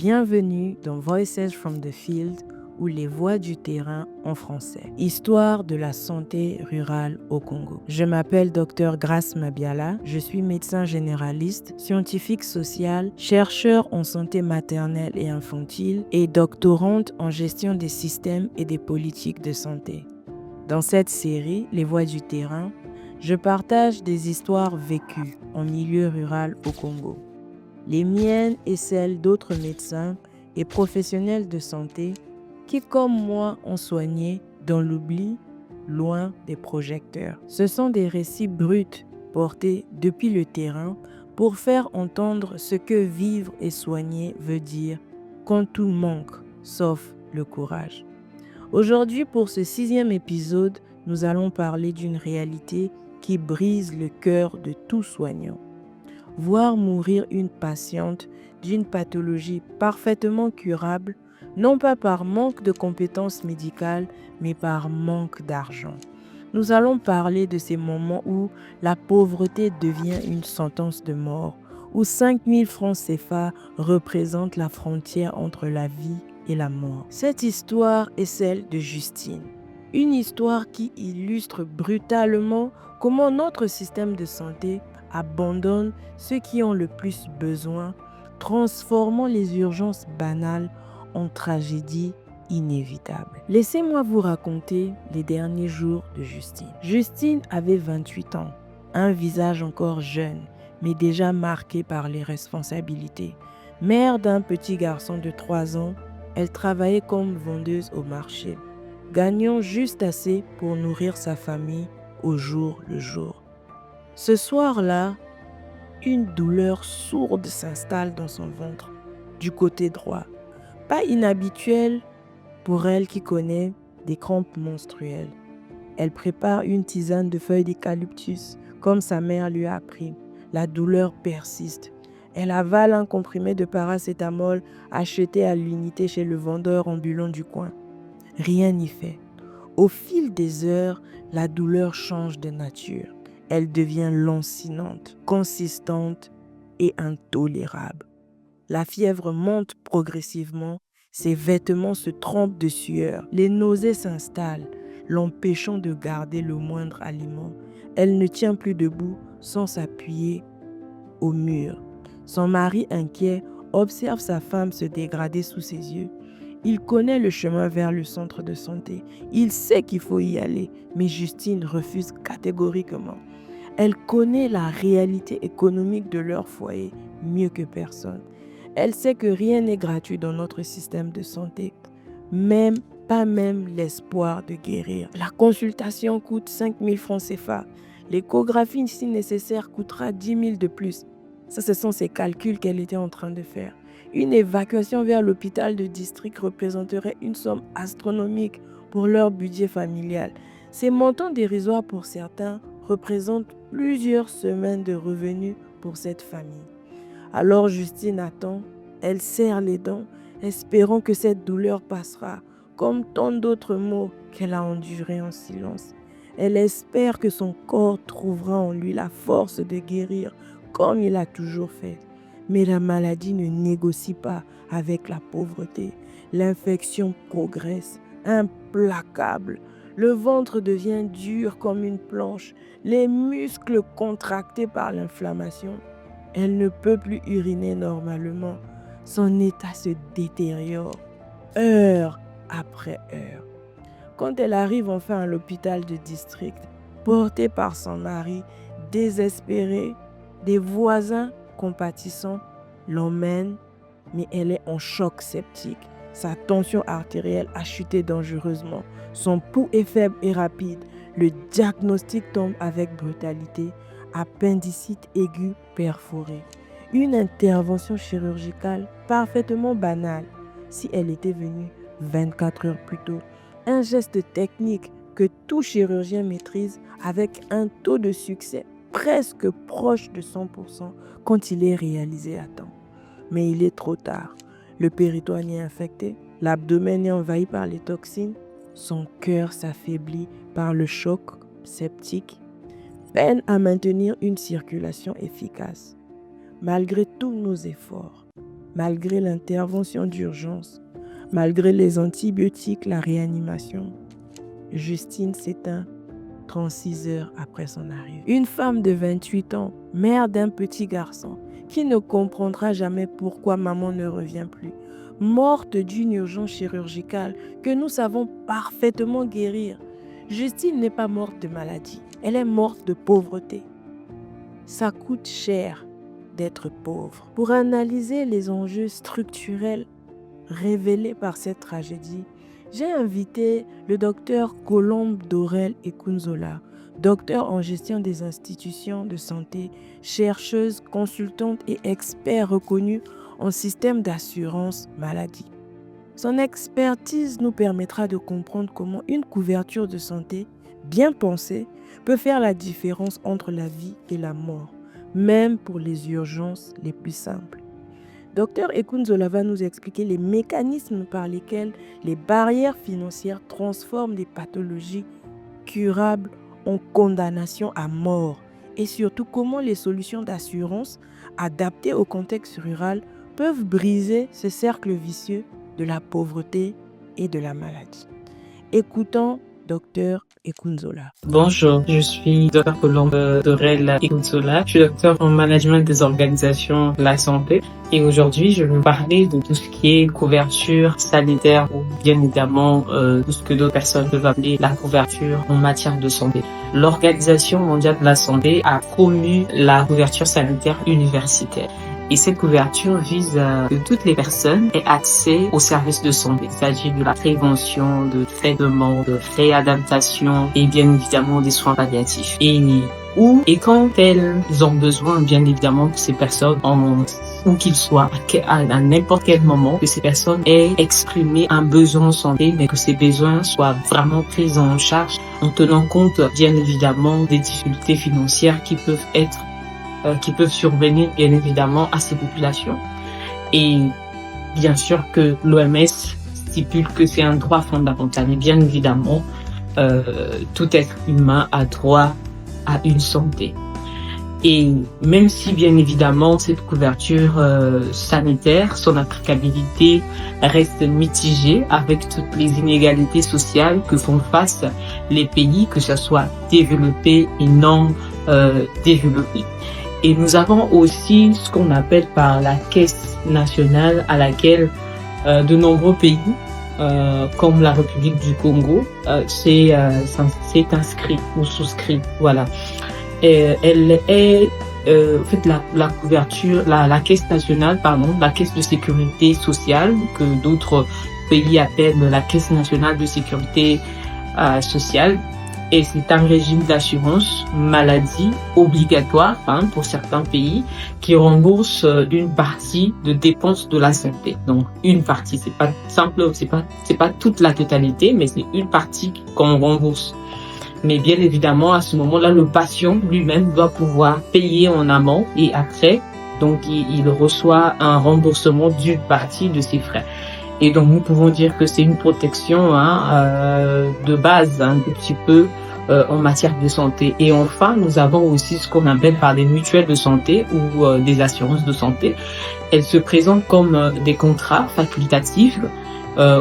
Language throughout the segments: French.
Bienvenue dans Voices from the Field ou les voix du terrain en français. Histoire de la santé rurale au Congo. Je m'appelle Dr Grace Mabiala, je suis médecin généraliste, scientifique social, chercheur en santé maternelle et infantile et doctorante en gestion des systèmes et des politiques de santé. Dans cette série, Les voix du terrain, je partage des histoires vécues en milieu rural au Congo. Les miennes et celles d'autres médecins et professionnels de santé qui, comme moi, ont soigné dans l'oubli, loin des projecteurs. Ce sont des récits bruts portés depuis le terrain pour faire entendre ce que vivre et soigner veut dire quand tout manque, sauf le courage. Aujourd'hui, pour ce 6e épisode, nous allons parler d'une réalité qui brise le cœur de tout soignant. Voir mourir une patiente d'une pathologie parfaitement curable, non pas par manque de compétences médicales, mais par manque d'argent. Nous allons parler de ces moments où la pauvreté devient une sentence de mort, où 5 000 francs CFA représentent la frontière entre la vie et la mort. Cette histoire est celle de Justine. Une histoire qui illustre brutalement comment notre système de santé abandonne ceux qui ont le plus besoin, transformant les urgences banales en tragédies inévitables. Laissez-moi vous raconter les derniers jours de Justine. Justine avait 28 ans, un visage encore jeune, mais déjà marqué par les responsabilités. Mère d'un petit garçon de 3 ans, elle travaillait comme vendeuse au marché, gagnant juste assez pour nourrir sa famille au jour le jour. Ce soir-là, une douleur sourde s'installe dans son ventre, du côté droit. Pas inhabituelle pour elle qui connaît des crampes menstruelles. Elle prépare une tisane de feuilles d'eucalyptus, comme sa mère lui a appris. La douleur persiste. Elle avale un comprimé de paracétamol acheté à l'unité chez le vendeur ambulant du coin. Rien n'y fait. Au fil des heures, la douleur change de nature. Elle devient lancinante, consistante et intolérable. La fièvre monte progressivement, ses vêtements se trempent de sueur, les nausées s'installent, l'empêchant de garder le moindre aliment. Elle ne tient plus debout sans s'appuyer au mur. Son mari, inquiet, observe sa femme se dégrader sous ses yeux. Il connaît le chemin vers le centre de santé. Il sait qu'il faut y aller, mais Justine refuse catégoriquement. Elle connaît la réalité économique de leur foyer mieux que personne. Elle sait que rien n'est gratuit dans notre système de santé, pas même l'espoir de guérir. La consultation coûte 5 000 francs CFA. L'échographie, si nécessaire, coûtera 10 000 de plus. Ça, ce sont ces calculs qu'elle était en train de faire. Une évacuation vers l'hôpital de district représenterait une somme astronomique pour leur budget familial. Ces montants dérisoires pour certains représentent plusieurs semaines de revenus pour cette famille. Alors Justine attend, elle serre les dents, espérant que cette douleur passera, comme tant d'autres maux qu'elle a endurés en silence. Elle espère que son corps trouvera en lui la force de guérir, comme il a toujours fait. Mais la maladie ne négocie pas avec la pauvreté. L'infection progresse, implacable. Le ventre devient dur comme une planche, les muscles contractés par l'inflammation. Elle ne peut plus uriner normalement. Son état se détériore, heure après heure. Quand elle arrive enfin à l'hôpital de district, portée par son mari, désespérée, des voisins compatissants l'emmènent, mais elle est en choc septique. Sa tension artérielle a chuté dangereusement. Son pouls est faible et rapide. Le diagnostic tombe avec brutalité. Appendicite aiguë perforée. Une intervention chirurgicale parfaitement banale si elle était venue 24 heures plus tôt. Un geste technique que tout chirurgien maîtrise avec un taux de succès presque proche de 100% quand il est réalisé à temps. Mais il est trop tard. Le péritoine est infecté, l'abdomen est envahi par les toxines, son cœur s'affaiblit par le choc septique, peine à maintenir une circulation efficace. Malgré tous nos efforts, malgré l'intervention d'urgence, malgré les antibiotiques, la réanimation, Justine s'éteint 36 heures après son arrivée. Une femme de 28 ans, mère d'un petit garçon, qui ne comprendra jamais pourquoi maman ne revient plus, morte d'une urgence chirurgicale que nous savons parfaitement guérir. Justine n'est pas morte de maladie, elle est morte de pauvreté. Ça coûte cher d'être pauvre. Pour analyser les enjeux structurels révélés par cette tragédie, j'ai invité le docteur Colombe Dorel Ekunzola, docteur en gestion des institutions de santé, chercheuse, consultante et expert reconnu en système d'assurance maladie. Son expertise nous permettra de comprendre comment une couverture de santé bien pensée peut faire la différence entre la vie et la mort, même pour les urgences les plus simples. Dr Ekunzola va nous expliquer les mécanismes par lesquels les barrières financières transforment des pathologies curables en condamnation à mort et surtout comment les solutions d'assurance adaptées au contexte rural peuvent briser ce cercle vicieux de la pauvreté et de la maladie. Écoutons Dr Ekunzola. Bonjour, je suis Dr Colombe Dorel Ekunzola. Je suis docteur en management des organisations de la santé et aujourd'hui je vais vous parler de tout ce qui est couverture sanitaire ou bien évidemment tout ce que d'autres personnes peuvent appeler la couverture en matière de santé. L'Organisation mondiale de la santé a promu la couverture sanitaire universitaire. Et cette couverture vise que toutes les personnes aient accès aux services de santé. Il s'agit de la prévention, de traitement, de réadaptation et bien évidemment des soins palliatifs. Et quand elles ont besoin, bien évidemment, que ces personnes, où qu'ils soient, à n'importe quel moment, que ces personnes aient exprimé un besoin en santé, mais que ces besoins soient vraiment pris en charge en tenant compte, bien évidemment, des difficultés financières qui peuvent survenir bien évidemment à ces populations. Et bien sûr que l'OMS stipule que c'est un droit fondamental. Et bien évidemment, tout être humain a droit à une santé. Et même si bien évidemment cette couverture sanitaire, son applicabilité reste mitigée avec toutes les inégalités sociales que font face les pays, que ce soit développés et non développés. Et nous avons aussi ce qu'on appelle par la caisse nationale à laquelle de nombreux pays, comme la République du Congo, s'est inscrit ou souscrit. Voilà. Et elle est en fait la couverture, la caisse nationale, la caisse de sécurité sociale que d'autres pays appellent la caisse nationale de sécurité sociale. Et c'est un régime d'assurance maladie obligatoire pour certains pays qui rembourse une partie de dépenses de la santé. Donc une partie, c'est pas simple, c'est pas toute la totalité, mais c'est une partie qu'on rembourse. Mais bien évidemment, à ce moment-là, le patient lui-même doit pouvoir payer en amont et après, donc il reçoit un remboursement d'une partie de ses frais. Et donc nous pouvons dire que c'est une protection de base un petit peu en matière de santé. Et enfin, nous avons aussi ce qu'on appelle par des mutuelles de santé ou des assurances de santé. Elles se présentent comme des contrats facultatifs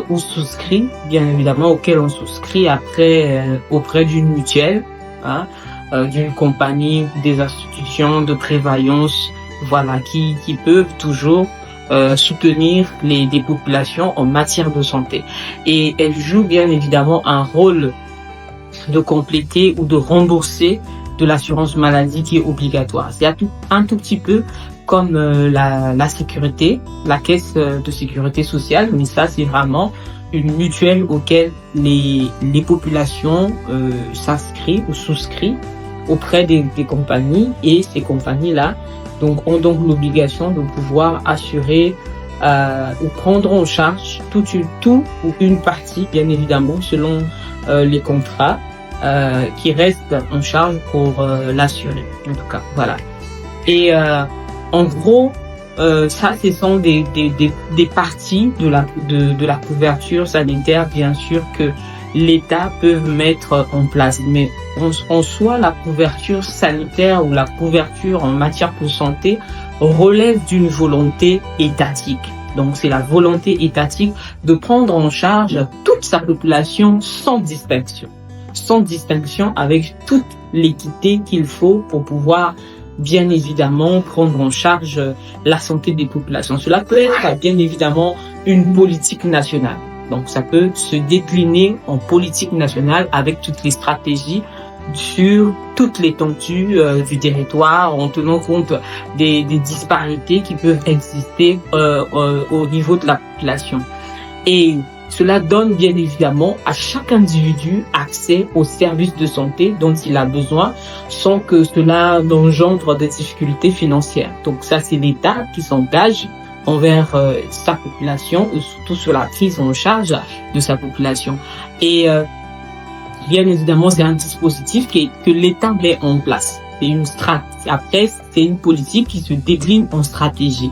ou souscrits, bien évidemment, auxquels on souscrit après auprès d'une mutuelle, d'une compagnie, des institutions de prévoyance, voilà, qui peuvent toujours soutenir des populations en matière de santé. Et elles jouent bien évidemment un rôle de compléter ou de rembourser de l'assurance maladie qui est obligatoire. C'est un tout petit peu comme la sécurité, la caisse de sécurité sociale, mais ça c'est vraiment une mutuelle auquel les populations s'inscrivent ou souscrivent auprès des compagnies, et ces compagnies-là ont donc l'obligation de pouvoir assurer ou prendre en charge tout ou une partie, bien évidemment, selon les contrats qui restent en charge pour l'assurer. En tout cas, voilà. Et en gros, ça, ce sont des parties de la couverture sanitaire, bien sûr, que l'État peut mettre en place. Mais en soi, la couverture sanitaire ou la couverture en matière de santé relève d'une volonté étatique. Donc, c'est la volonté étatique de prendre en charge toute sa population sans distinction. Sans distinction, avec toute l'équité qu'il faut pour pouvoir, bien évidemment, prendre en charge la santé des populations. Cela peut être, bien évidemment, une politique nationale. Donc, ça peut se décliner en politique nationale avec toutes les stratégies sur toute l'étendue du territoire, en tenant compte des disparités qui peuvent exister au niveau de la population. Et cela donne bien évidemment à chaque individu accès aux services de santé dont il a besoin sans que cela n'engendre des difficultés financières. Donc ça, c'est l'État qui s'engage envers sa population, et surtout sur la prise en charge de sa population. Et bien évidemment, c'est un dispositif que l'État met en place. C'est une stratégie. Après, c'est une politique qui se décline en stratégie.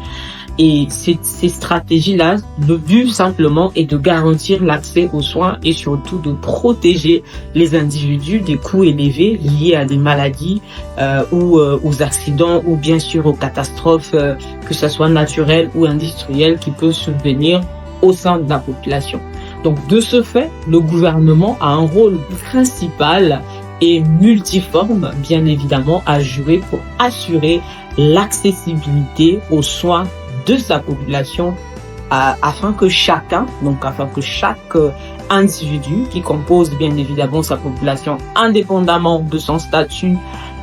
Et ces stratégies-là, le but simplement est de garantir l'accès aux soins et surtout de protéger les individus des coûts élevés liés à des maladies ou aux accidents ou bien sûr aux catastrophes, que ce soit naturelles ou industrielles, qui peuvent survenir au sein de la population. Donc de ce fait, le gouvernement a un rôle principal et multiforme, bien évidemment, à jouer pour assurer l'accessibilité aux soins de sa population afin que chaque individu qui compose bien évidemment sa population, indépendamment de son statut,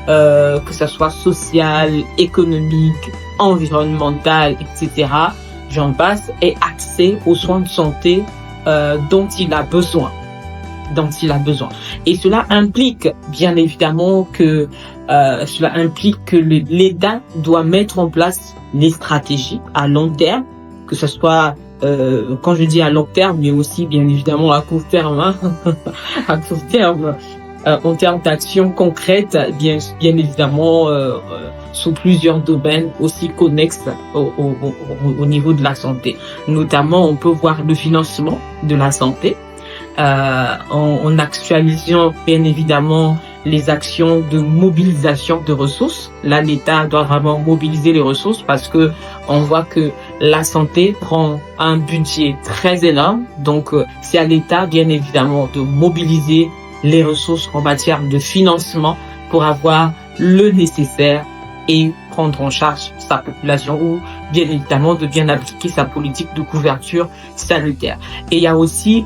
que ce soit social, économique, environnemental, etc., j'en passe, ait accès aux soins de santé dont il a besoin. Et cela implique bien évidemment que l'État doit mettre en place les stratégies à long terme, que ce soit quand je dis à long terme, mais aussi bien évidemment à court terme, à court terme, en termes d'action concrète, bien évidemment sous plusieurs domaines aussi connexes au niveau de la santé. Notamment, on peut voir le financement de la santé, en actualisant bien évidemment les actions de mobilisation de ressources. Là, l'État doit vraiment mobiliser les ressources parce que on voit que la santé prend un budget très énorme. Donc, c'est à l'État, bien évidemment, de mobiliser les ressources en matière de financement pour avoir le nécessaire et prendre en charge sa population ou bien évidemment de bien appliquer sa politique de couverture sanitaire. Et il y a aussi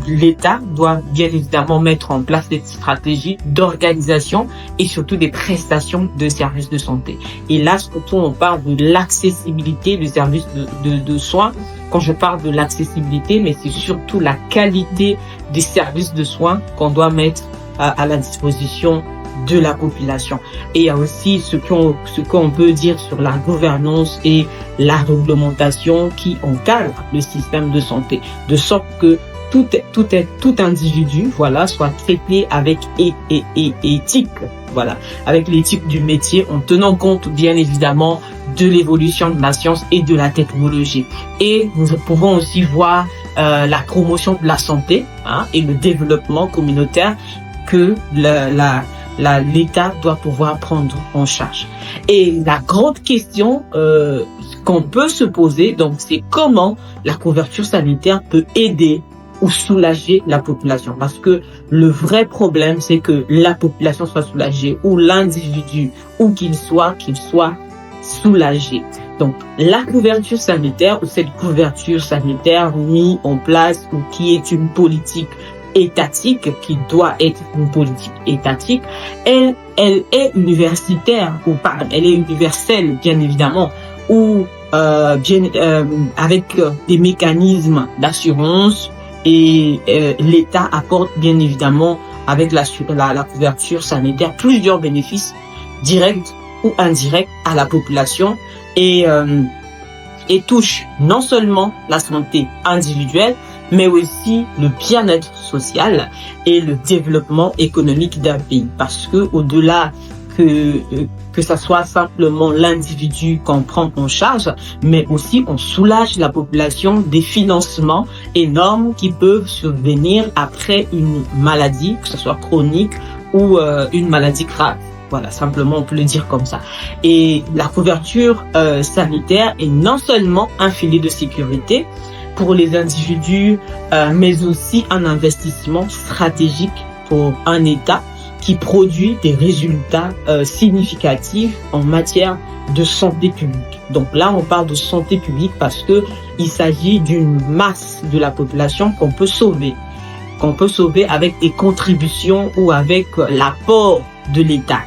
l'État doit bien évidemment mettre en place des stratégies d'organisation et surtout des prestations de services de santé. Et là, surtout, on parle de l'accessibilité des services de soins. Quand je parle de l'accessibilité, mais c'est surtout la qualité des services de soins qu'on doit mettre à la disposition de la population. Et il y a aussi ce qu'on peut dire sur la gouvernance et la réglementation qui encadre le système de santé, de sorte que tout individu, voilà, soit traité avec éthique, voilà, avec l'éthique du métier, en tenant compte bien évidemment de l'évolution de la science et de la technologie. Et nous pouvons aussi voir la promotion de la santé et le développement communautaire que l'État doit pouvoir prendre en charge. Et la grande question qu'on peut se poser, donc, c'est comment la couverture sanitaire peut aider ou soulager la population. Parce que le vrai problème, c'est que la population soit soulagée ou l'individu, où qu'il soit soulagé. Donc, la couverture sanitaire ou cette couverture sanitaire mise en place ou qui est une politique étatique, qui doit être une politique étatique, elle est universitaire ou pas, elle est universelle bien évidemment, ou avec des mécanismes d'assurance et l'État apporte bien évidemment avec la couverture sanitaire plusieurs bénéfices directs ou indirects à la population et touche non seulement la santé individuelle, mais aussi le bien-être social et le développement économique d'un pays. Parce que au-delà que ça soit simplement l'individu qu'on prend en charge, mais aussi on soulage la population des financements énormes qui peuvent survenir après une maladie, que ce soit chronique ou une maladie grave. Voilà, simplement on peut le dire comme ça. Et la couverture sanitaire est non seulement un filet de sécurité pour les individus, mais aussi un investissement stratégique pour un État qui produit des résultats significatifs en matière de santé publique. Donc là, on parle de santé publique parce que il s'agit d'une masse de la population qu'on peut sauver avec des contributions ou avec l'apport de l'État.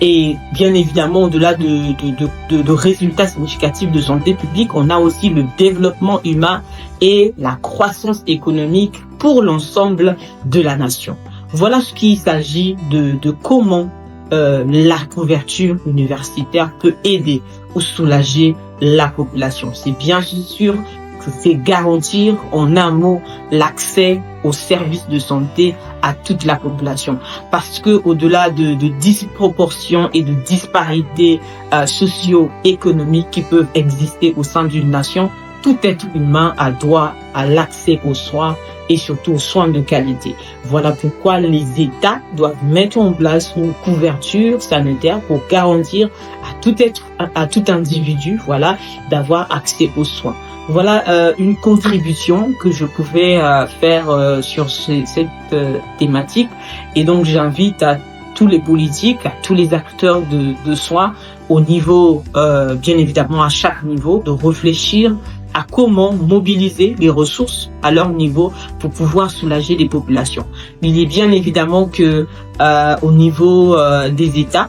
Et bien évidemment, au-delà de résultats significatifs de santé publique, on a aussi le développement humain et la croissance économique pour l'ensemble de la nation. Voilà ce qu'il s'agit de comment la couverture universitaire peut aider ou soulager la population. C'est bien sûr que c'est garantir en un mot l'accès aux services de santé à toute la population. Parce que au-delà de disproportions et de disparités socio-économiques qui peuvent exister au sein d'une nation, tout être humain a droit à l'accès aux soins et surtout aux soins de qualité. Voilà pourquoi les États doivent mettre en place une couverture sanitaire pour garantir à tout individu, voilà, d'avoir accès aux soins. Voilà une contribution que je pouvais faire sur cette thématique. Et donc j'invite à tous les politiques, à tous les acteurs de soins au niveau, bien évidemment à chaque niveau, de réfléchir à comment mobiliser les ressources à leur niveau pour pouvoir soulager les populations. Il est bien évidemment que au niveau des États,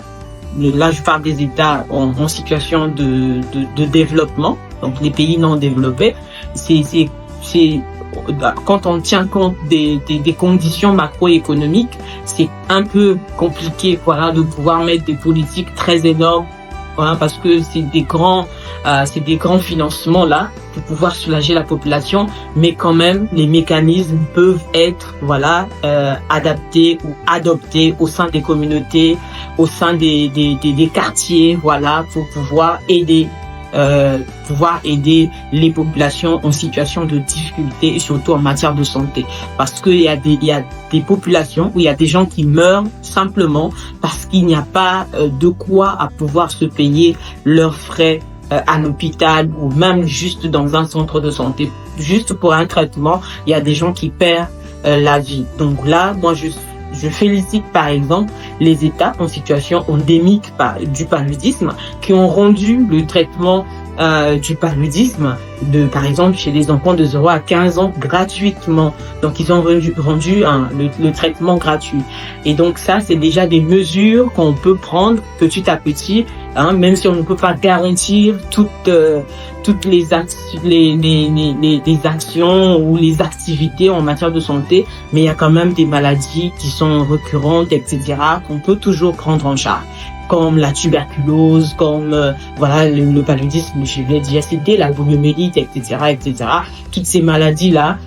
là je parle des États en situation de développement, donc les pays non développés, c'est quand on tient compte des conditions macroéconomiques, c'est un peu compliqué, voilà, de pouvoir mettre des politiques très énormes, voilà, parce que c'est des grands financements là pour pouvoir soulager la population, mais quand même les mécanismes peuvent être, voilà, adaptés ou adoptés au sein des communautés, au sein des quartiers, voilà, pour pouvoir aider les populations en situation de difficulté et surtout en matière de santé. Parce qu'il y a des populations où il y a des gens qui meurent simplement parce qu'il n'y a pas de quoi à pouvoir se payer leurs frais à l'hôpital ou même juste dans un centre de santé. Juste pour un traitement, il y a des gens qui perdent la vie. Donc là, moi je félicite par exemple les États en situation endémique du paludisme qui ont rendu le traitement du paludisme par exemple chez les enfants de 0 à 15 ans gratuitement. Donc ils ont rendu le traitement gratuit. Et donc ça, c'est déjà des mesures qu'on peut prendre petit à petit, même si on ne peut pas garantir toutes les actions ou les activités en matière de santé, mais il y a quand même des maladies qui sont récurrentes, etc., qu'on peut toujours prendre en charge, comme la tuberculose, comme voilà le paludisme, je l'ai déjà cité, la poliomyélite, etc. Toutes ces maladies-là,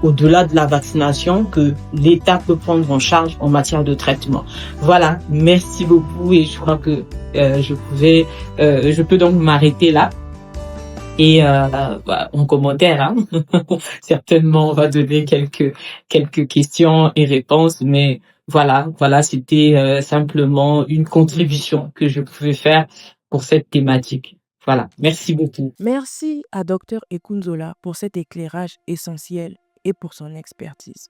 au-delà de la vaccination, que l'État peut prendre en charge en matière de traitement. Voilà, merci beaucoup et je crois que je peux donc m'arrêter là. Et en commentaire, certainement on va donner quelques questions et réponses, mais voilà, c'était simplement une contribution que je pouvais faire pour cette thématique. Voilà, merci beaucoup. Merci à Dr Ekunzola pour cet éclairage essentiel et pour son expertise.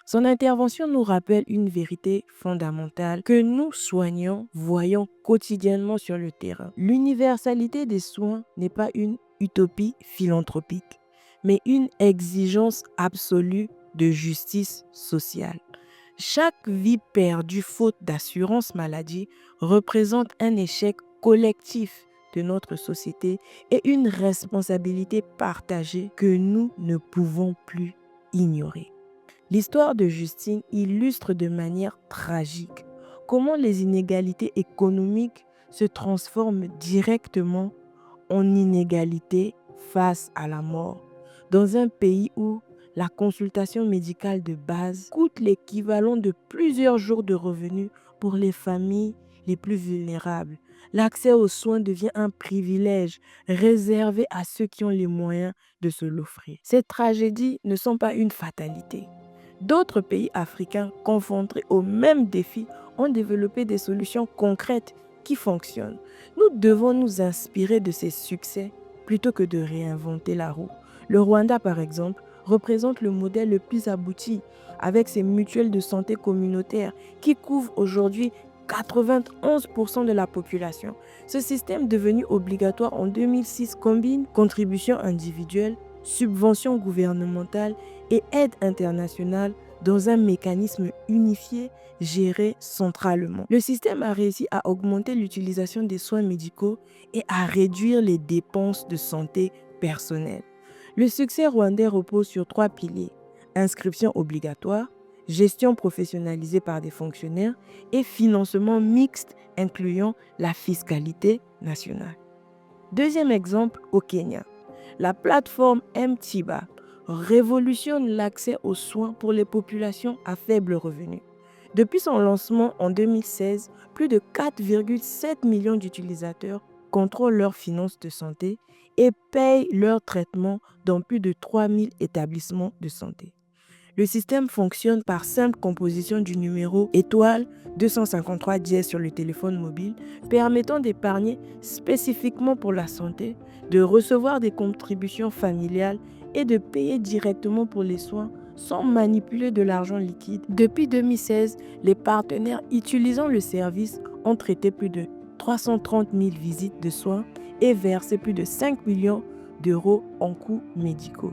Son intervention nous rappelle une vérité fondamentale que nous, soignants, voyons quotidiennement sur le terrain. L'universalité des soins n'est pas une utopie philanthropique, mais une exigence absolue de justice sociale. Chaque vie perdue faute d'assurance maladie représente un échec collectif de notre société et une responsabilité partagée que nous ne pouvons plus ignorer. L'histoire de Justine illustre de manière tragique comment les inégalités économiques se transforment directement en inégalités face à la mort. Dans un pays où la consultation médicale de base coûte l'équivalent de plusieurs jours de revenus pour les familles les plus vulnérables, l'accès aux soins devient un privilège réservé à ceux qui ont les moyens de se l'offrir. Ces tragédies ne sont pas une fatalité. D'autres pays africains confrontés aux mêmes défis ont développé des solutions concrètes qui fonctionnent. Nous devons nous inspirer de ces succès plutôt que de réinventer la roue. Le Rwanda, par exemple, représente le modèle le plus abouti avec ses mutuelles de santé communautaires qui couvrent aujourd'hui 91% de la population. Ce système devenu obligatoire en 2006 combine contributions individuelles, subventions gouvernementales et aide internationale dans un mécanisme unifié géré centralement. Le système a réussi à augmenter l'utilisation des soins médicaux et à réduire les dépenses de santé personnelle. Le succès rwandais repose sur 3 piliers: inscription obligatoire, gestion professionnalisée par des fonctionnaires et financement mixte incluant la fiscalité nationale. Deuxième exemple, au Kenya. La plateforme M-Tiba révolutionne l'accès aux soins pour les populations à faible revenu. Depuis son lancement en 2016, plus de 4,7 millions d'utilisateurs contrôlent leurs finances de santé et payent leur traitement dans plus de 3000 établissements de santé. Le système fonctionne par simple composition du numéro étoile 253 dièse sur le téléphone mobile, permettant d'épargner spécifiquement pour la santé, de recevoir des contributions familiales et de payer directement pour les soins sans manipuler de l'argent liquide. Depuis 2016, les partenaires utilisant le service ont traité plus de 330 000 visites de soins et versé plus de 5 millions d'euros en coûts médicaux.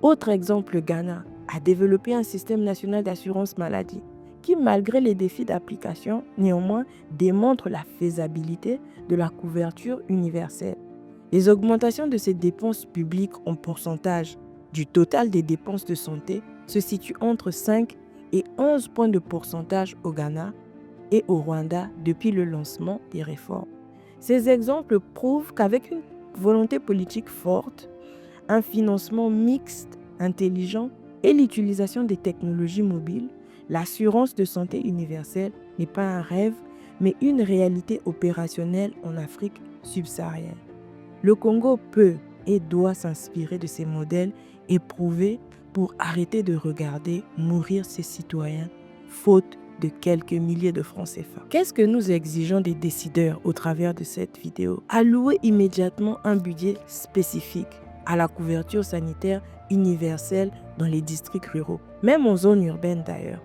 Autre exemple, le Ghana a développé un système national d'assurance maladie qui, malgré les défis d'application, néanmoins démontre la faisabilité de la couverture universelle. Les augmentations de ces dépenses publiques en pourcentage du total des dépenses de santé se situent entre 5 et 11 points de pourcentage au Ghana et au Rwanda depuis le lancement des réformes. Ces exemples prouvent qu'avec une volonté politique forte, un financement mixte, intelligent et l'utilisation des technologies mobiles, l'assurance de santé universelle n'est pas un rêve, mais une réalité opérationnelle en Afrique subsaharienne. Le Congo peut et doit s'inspirer de ces modèles éprouvés pour arrêter de regarder mourir ses citoyens, faute de quelques milliers de francs CFA. Qu'est-ce que nous exigeons des décideurs au travers de cette vidéo? Allouer immédiatement un budget spécifique à la couverture sanitaire universelle dans les districts ruraux, même en zone urbaine d'ailleurs.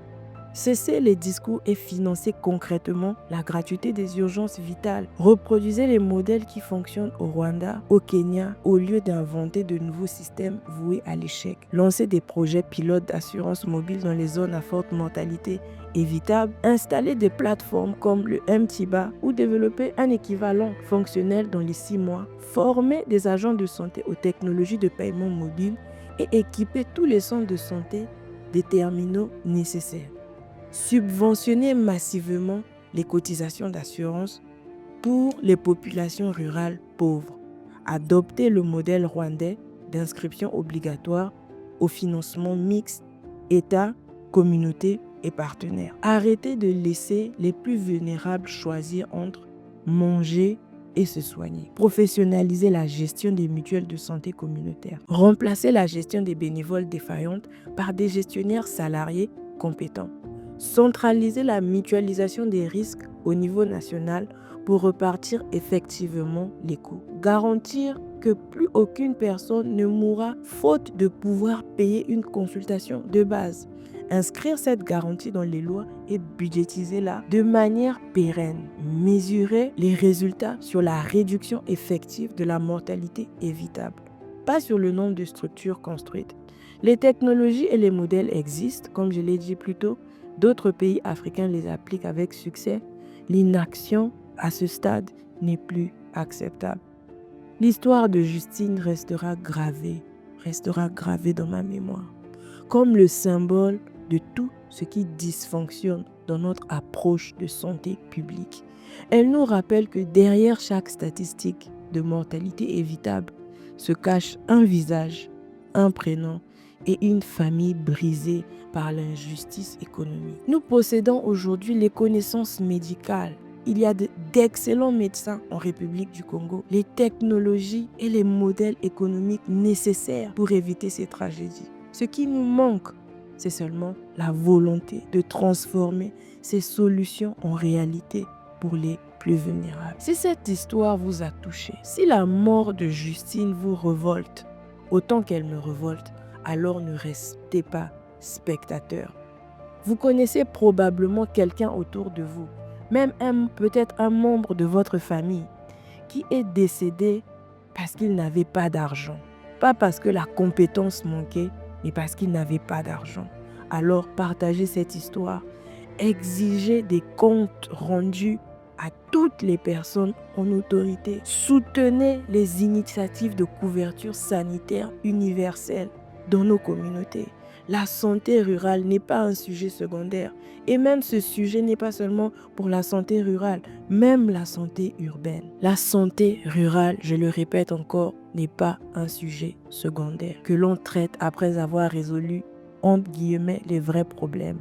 Cessez les discours et financez concrètement la gratuité des urgences vitales. Reproduisez les modèles qui fonctionnent au Rwanda, au Kenya, au lieu d'inventer de nouveaux systèmes voués à l'échec. Lancez des projets pilotes d'assurance mobile dans les zones à forte mortalité évitable. Installez des plateformes comme le M-Tiba ou développez un équivalent fonctionnel dans les 6 mois. Formez des agents de santé aux technologies de paiement mobile et équipez tous les centres de santé des terminaux nécessaires. Subventionnez massivement les cotisations d'assurance pour les populations rurales pauvres. Adoptez le modèle rwandais d'inscription obligatoire au financement mixte État, communauté et partenaires. Arrêtez de laisser les plus vulnérables choisir entre manger et se soigner. Professionnalisez la gestion des mutuelles de santé communautaires. Remplacez la gestion des bénévoles défaillantes par des gestionnaires salariés compétents. Centraliser la mutualisation des risques au niveau national pour repartir effectivement les coûts. Garantir que plus aucune personne ne mourra faute de pouvoir payer une consultation de base. Inscrire cette garantie dans les lois et budgétiser-la de manière pérenne. Mesurer les résultats sur la réduction effective de la mortalité évitable, pas sur le nombre de structures construites. Les technologies et les modèles existent, comme je l'ai dit plus tôt. D'autres pays africains les appliquent avec succès. L'inaction à ce stade n'est plus acceptable. L'histoire de Justine restera gravée dans ma mémoire, comme le symbole de tout ce qui dysfonctionne dans notre approche de santé publique. Elle nous rappelle que derrière chaque statistique de mortalité évitable se cache un visage, un prénom et une famille brisée par l'injustice économique. Nous possédons aujourd'hui les connaissances médicales. Il y a d'excellents médecins en République du Congo, les technologies et les modèles économiques nécessaires pour éviter ces tragédies. Ce qui nous manque c'est seulement la volonté de transformer ces solutions en réalité pour les plus vulnérables. Si cette histoire vous a touché, si la mort de Justine vous révolte, autant qu'elle me révolte, alors ne restez pas spectateur. Vous connaissez probablement quelqu'un autour de vous, même peut-être un membre de votre famille, qui est décédé parce qu'il n'avait pas d'argent. Pas parce que la compétence manquait, mais parce qu'il n'avait pas d'argent. Alors partagez cette histoire. Exigez des comptes rendus à toutes les personnes en autorité. Soutenez les initiatives de couverture sanitaire universelle dans nos communautés. La santé rurale n'est pas un sujet secondaire. Et même ce sujet n'est pas seulement pour la santé rurale, même la santé urbaine. La santé rurale, je le répète encore, n'est pas un sujet secondaire que l'on traite après avoir résolu, entre guillemets, les vrais problèmes.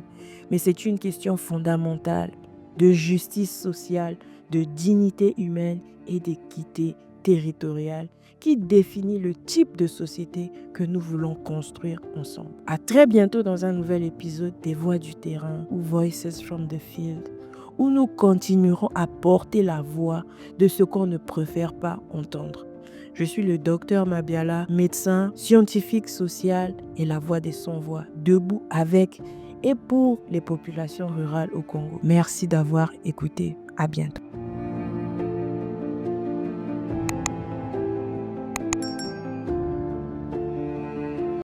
Mais c'est une question fondamentale de justice sociale, de dignité humaine et d'équité territoriale qui définit le type de société que nous voulons construire ensemble. À très bientôt dans un nouvel épisode des Voix du terrain ou Voices from the Field, où nous continuerons à porter la voix de ce qu'on ne préfère pas entendre. Je suis le docteur Mabiala, médecin, scientifique social et la voix des sans-voix, debout avec et pour les populations rurales au Congo. Merci d'avoir écouté. À bientôt.